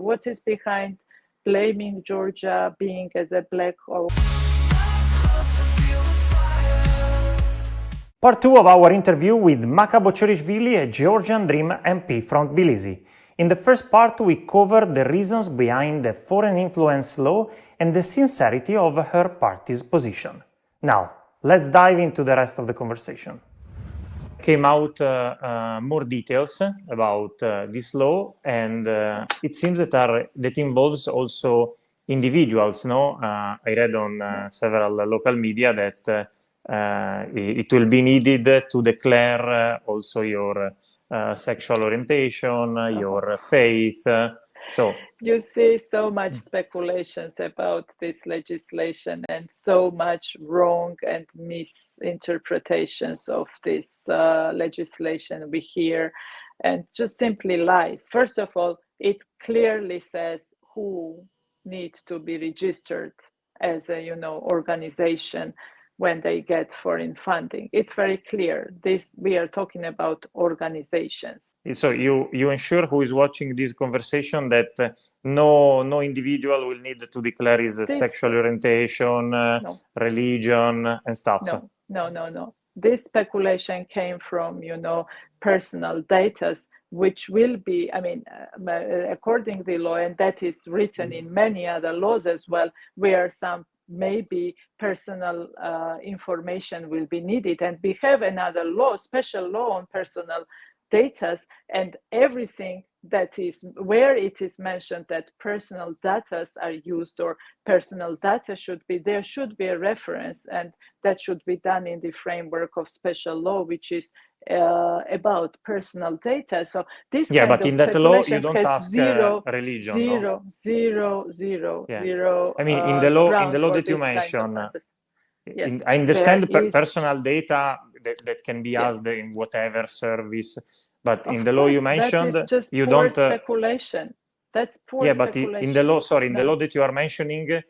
What is behind blaming Georgia being as a black or... Part 2 of our interview with Maka Botchorishvili, a Georgian Dream MP from Tbilisi. In the first part, we covered the reasons behind the foreign influence law and the sincerity of her party's position. Now, let's dive into the rest of the conversation. Came out more details about this law, and it seems that involves also individuals. No, I read on several local media that it will be needed to declare also your sexual orientation, your faith. So you see so much speculations about this legislation and so much wrong and misinterpretations of this legislation we hear, and just simply lies. First of all, it clearly says who needs to be registered as a organization when they get foreign funding. It's very clear. We are talking about organizations. So you ensure who is watching this conversation that no individual will need to declare his sexual orientation, religion, and stuff. No. This speculation came from personal data, which will be, according to the law, and that is written in many other laws as well, where some maybe personal information will be needed. And we have another law, special law on personal data, and everything that is where it is mentioned that personal data are used or personal data there should be a reference, and that should be done in the framework of special law, which is about personal data. So this but in that law you don't ask religion. Zero. I mean, in the law that you mentioned, I understand personal data that can be asked in whatever service, but in the law you mentioned, that is just you poor don't. Speculation. That's poor speculation. But in the law, the law that you are mentioning,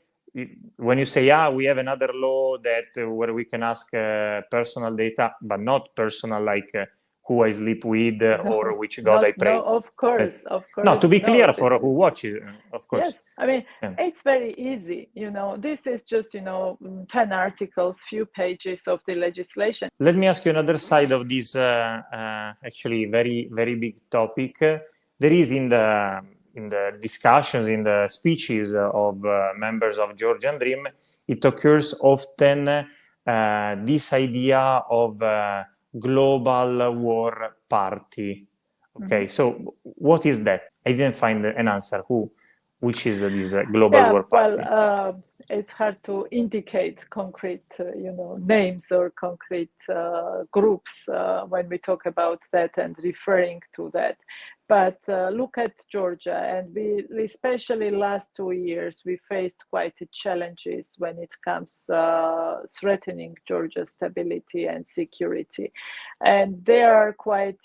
when you say, we have another law where we can ask personal data, but not personal like who I sleep with or which God I pray. No, of course. No, to be clear for who watches, of course. Yes, it's very easy. This is just 10 articles, few pages of the legislation. Let me ask you another side of this actually very, very big topic. There is in the discussions, in the speeches of members of Georgian Dream, it occurs often this idea of global war party. Okay, so what is that? I didn't find an answer. Which is this global war party? Well, it's hard to indicate concrete, names or concrete groups when we talk about that and referring to that. But look at Georgia, and we, especially last 2 years, we faced quite challenges when it comes threatening Georgia's stability and security. And there are quite,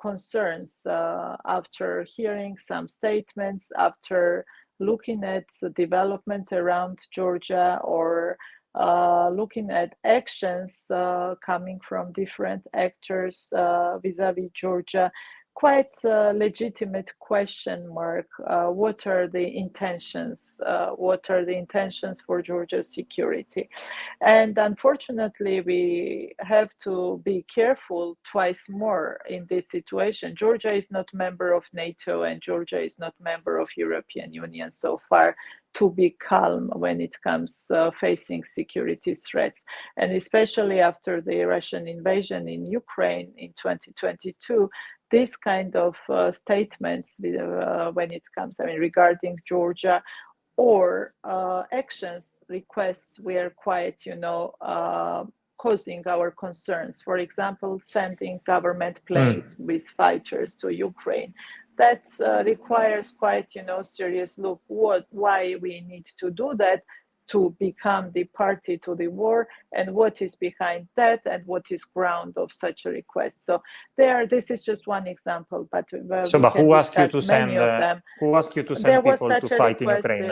concerns after hearing some statements, after looking at the development around Georgia, or looking at actions coming from different actors vis-a-vis Georgia. Quite a legitimate question mark. What are the intentions? What are the intentions for Georgia's security? And unfortunately, we have to be careful twice more in this situation. Georgia is not member of NATO, and Georgia is not member of European Union so far to be calm when it comes facing security threats. And especially after the Russian invasion in Ukraine in 2022, this kind of statements when it comes, regarding Georgia, or actions, requests, were quite, causing our concerns. For example, sending government planes with fighters to Ukraine. That requires quite, serious look. Why we need to do that, to become the party to the war, and what is behind that, and what is ground of such a request. So this is just one example, but who asked you to send? Who asked you to send people to fight in Ukraine?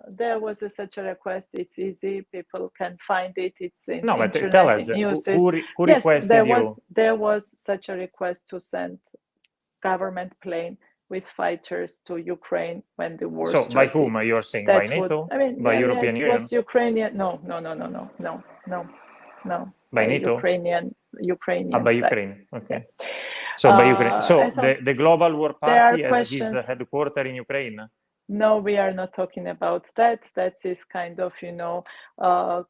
There was such a request. It's easy. People can find it. It's in but internet, tell us who requested you. There was such a request to send government plane with fighters to Ukraine when the war So started. by whom you are saying? By NATO? By European Union? It was Ukrainian. No. By NATO? Ukrainian by side. Ukraine. Okay. Yeah. So by Ukraine. So the Global War Party has his headquarters in Ukraine. No, we are not talking about that. That is kind of,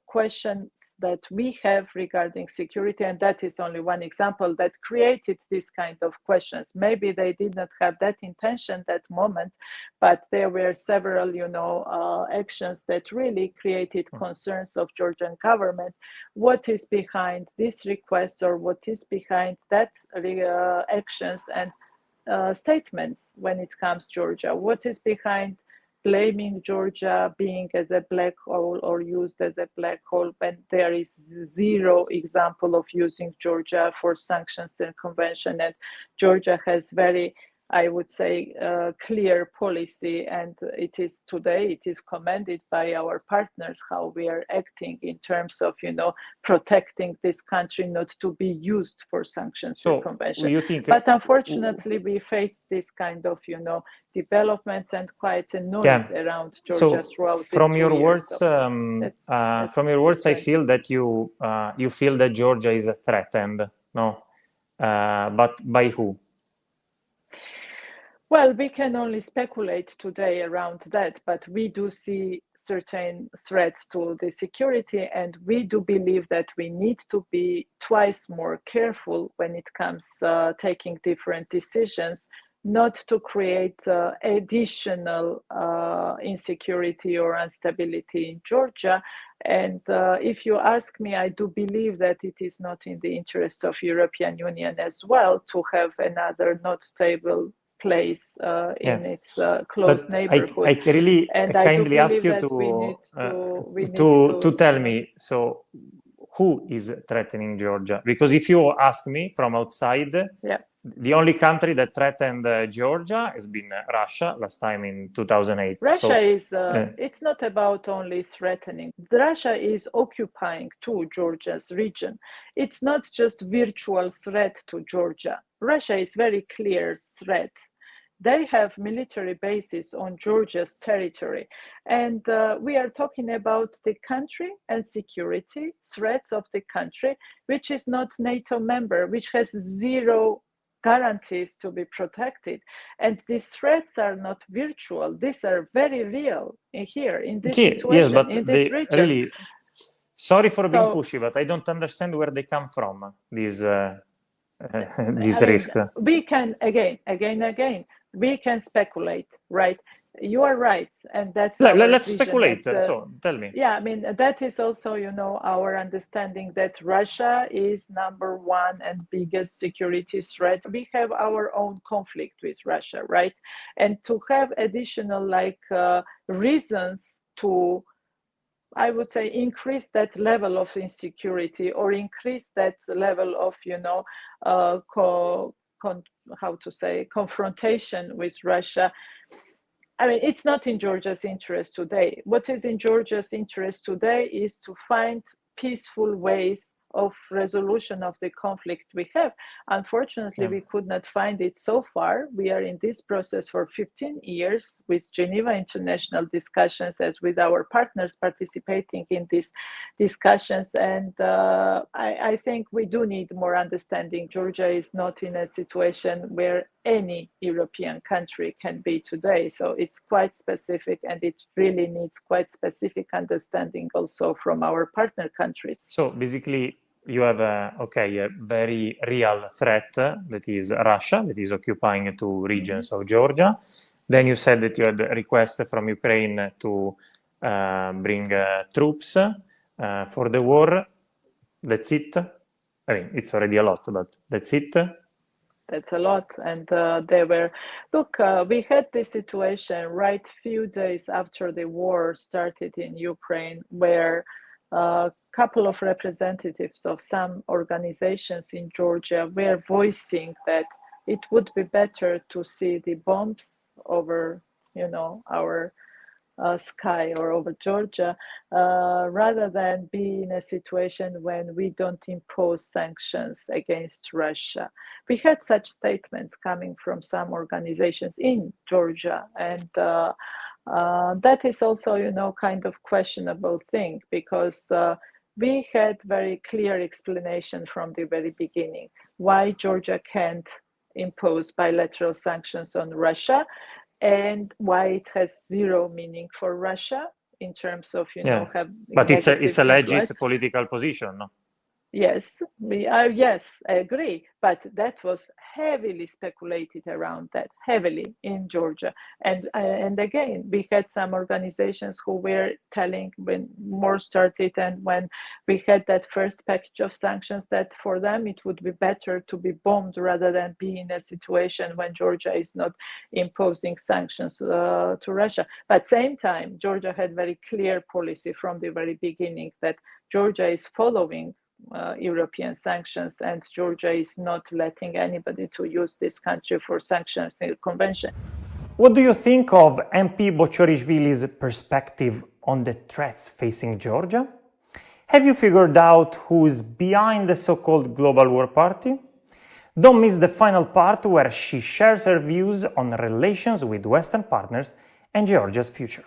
questions that we have regarding security, and that is only one example that created this kind of questions. Maybe they did not have that intention that moment, but there were several, actions that really created concerns of Georgian government. What is behind this request, or what is behind that actions and statements when it comes to Georgia? What is behind blaming Georgia being as a black hole or used as a black hole when there is zero example of using Georgia for sanctions and convention? And Georgia has very, I would say, clear policy, and it is commended by our partners how we are acting in terms of, protecting this country not to be used for sanctions and convention. But unfortunately, we face this kind of, development and quite a noise around Georgia throughout from these your 2 words, years. From your words, I feel that you feel that Georgia is threatened, no? But by who? Well, we can only speculate today around that, but we do see certain threats to the security, and we do believe that we need to be twice more careful when it comes taking different decisions, not to create additional insecurity or instability in Georgia. And if you ask me, I do believe that it is not in the interest of European Union as well to have another not stable place in its close neighborhood. I really kindly ask you to tell me, so who is threatening Georgia? Because if you ask me from outside, the only country that threatened Georgia has been Russia last time in 2008. Russia is, it's not about only threatening. Russia is occupying too Georgia's region. It's not just virtual threat to Georgia. Russia is very clear threat. They have military bases on Georgia's territory. And we are talking about the country and security threats of the country, which is not NATO member, which has zero guarantees to be protected. And these threats are not virtual. These are very real here in this situation, yes, but in this region. Really, sorry for being pushy, but I don't understand where they come from, these risks. We can, again, we can speculate, right? You are right, and that's let's speculate. So tell me. Yeah, I mean, that is also, our understanding that Russia is number one and biggest security threat. We have our own conflict with Russia, right? And to have additional reasons to, I would say, increase that level of insecurity or increase that level of, confrontation with Russia. I mean, it's not in Georgia's interest today. What is in Georgia's interest today is to find peaceful ways of resolution of the conflict we have. Unfortunately, we could not find it so far. We are in this process for 15 years with Geneva International discussions as with our partners participating in these discussions. And I think we do need more understanding. Georgia is not in a situation where any European country can be today. So it's quite specific, and it really needs quite specific understanding also from our partner countries. So basically, you have a very real threat that is Russia, that is occupying 2 regions of Georgia. Then you said that you had a request from Ukraine to bring troops for the war. That's it. I mean, it's already a lot, but that's it. That's a lot. And we had this situation right few days after the war started in Ukraine, where a couple of representatives of some organizations in Georgia were voicing that it would be better to see the bombs over, our sky or over Georgia, rather than be in a situation when we don't impose sanctions against Russia. We had such statements coming from some organizations in Georgia, and that is also, kind of questionable thing, because we had very clear explanation from the very beginning why Georgia can't impose bilateral sanctions on Russia, and why it has zero meaning for Russia in terms of, have but it's a legit influence. political position, no? Yes, yes, I agree. But that was heavily speculated around that, heavily in Georgia. And again, we had some organizations who were telling when war started and when we had that first package of sanctions that for them it would be better to be bombed rather than be in a situation when Georgia is not imposing sanctions to Russia. But same time, Georgia had very clear policy from the very beginning that Georgia is following European sanctions, and Georgia is not letting anybody to use this country for sanctions convention. What do you think of MP Botchorishvili's perspective on the threats facing Georgia? Have you figured out who's behind the so-called Global War Party? Don't miss the final part where she shares her views on relations with Western partners and Georgia's future.